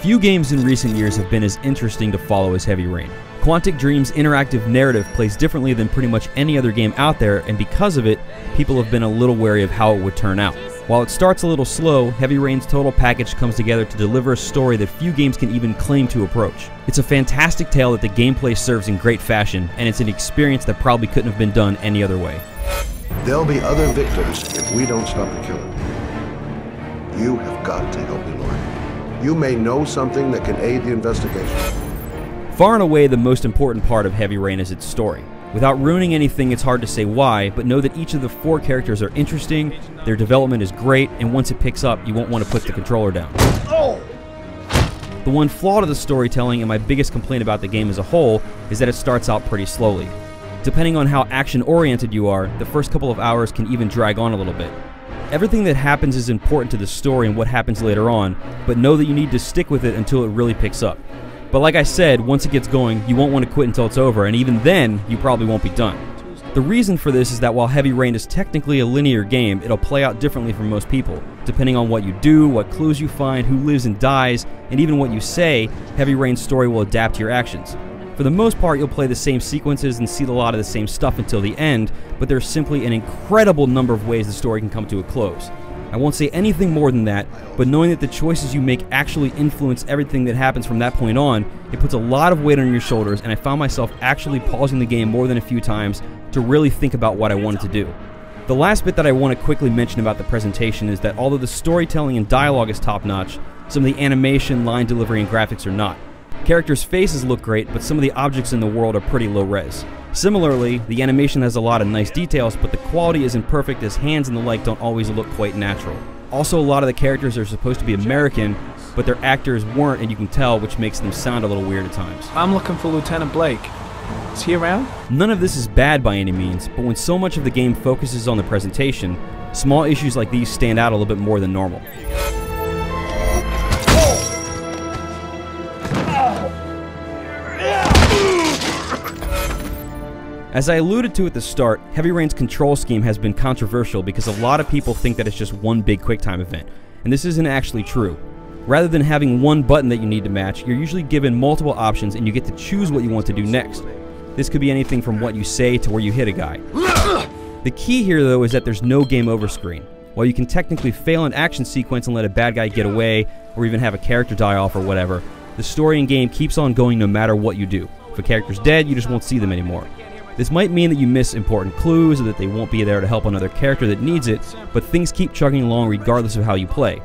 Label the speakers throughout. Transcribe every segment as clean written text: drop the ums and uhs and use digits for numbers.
Speaker 1: Few games in recent years have been as interesting to follow as Heavy Rain. Quantic Dream's interactive narrative plays differently than pretty much any other game out there, and because of it, people have been a little wary of how it would turn out. While it starts a little slow, Heavy Rain's total package comes together to deliver a story that few games can even claim to approach. It's a fantastic tale that the gameplay serves in great fashion, and it's an experience that probably couldn't have been done any other way.
Speaker 2: There'll be other victims if we don't stop the killing. You have got to help me, Lord. You may know something that can aid the investigation.
Speaker 1: Far and away, the most important part of Heavy Rain is its story. Without ruining anything, it's hard to say why, but know that each of the 4 characters are interesting, their development is great, and once it picks up, you won't want to put the controller down. The one flaw to the storytelling, and my biggest complaint about the game as a whole, is that it starts out pretty slowly. Depending on how action-oriented you are, the first couple of hours can even drag on a little bit. Everything that happens is important to the story and what happens later on, but know that you need to stick with it until it really picks up. But like I said, once it gets going, you won't want to quit until it's over, and even then, you probably won't be done. The reason for this is that while Heavy Rain is technically a linear game, it'll play out differently for most people. Depending on what you do, what clues you find, who lives and dies, and even what you say, Heavy Rain's story will adapt to your actions. For the most part, you'll play the same sequences and see a lot of the same stuff until the end, but there's simply an incredible number of ways the story can come to a close. I won't say anything more than that, but knowing that the choices you make actually influence everything that happens from that point on, it puts a lot of weight on your shoulders, and I found myself actually pausing the game more than a few times to really think about what I wanted to do. The last bit that I want to quickly mention about the presentation is that although the storytelling and dialogue is top-notch, some of the animation, line delivery, and graphics are not. Characters' faces look great, but some of the objects in the world are pretty low-res. Similarly, the animation has a lot of nice details, but the quality isn't perfect as hands and the like don't always look quite natural. Also, a lot of the characters are supposed to be American, but their actors weren't, and you can tell, which makes them sound a little weird at times.
Speaker 3: I'm looking for Lieutenant Blake. Is he around?
Speaker 1: None of this is bad by any means, but when so much of the game focuses on the presentation, small issues like these stand out a little bit more than normal. As I alluded to at the start, Heavy Rain's control scheme has been controversial because a lot of people think that it's just one big QuickTime event, and this isn't actually true. Rather than having one button that you need to match, you're usually given multiple options and you get to choose what you want to do next. This could be anything from what you say to where you hit a guy. The key here though is that there's no game over screen. While you can technically fail an action sequence and let a bad guy get away, or even have a character die off or whatever, the story in game keeps on going no matter what you do. If a character's dead, you just won't see them anymore. This might mean that you miss important clues or that they won't be there to help another character that needs it, but things keep chugging along regardless of how you play.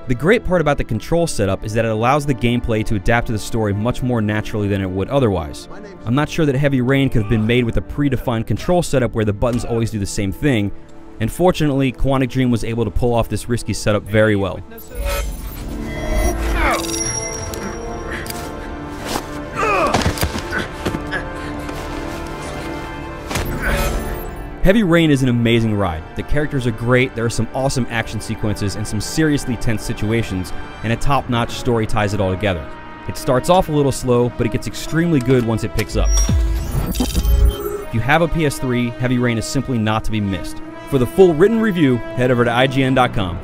Speaker 1: The great part about the control setup is that it allows the gameplay to adapt to the story much more naturally than it would otherwise. I'm not sure that Heavy Rain could have been made with a predefined control setup where the buttons always do the same thing, and fortunately, Quantic Dream was able to pull off this risky setup very well. Heavy Rain is an amazing ride. The characters are great, there are some awesome action sequences and some seriously tense situations, and a top-notch story ties it all together. It starts off a little slow, but it gets extremely good once it picks up. If you have a PS3, Heavy Rain is simply not to be missed. For the full written review, head over to IGN.com.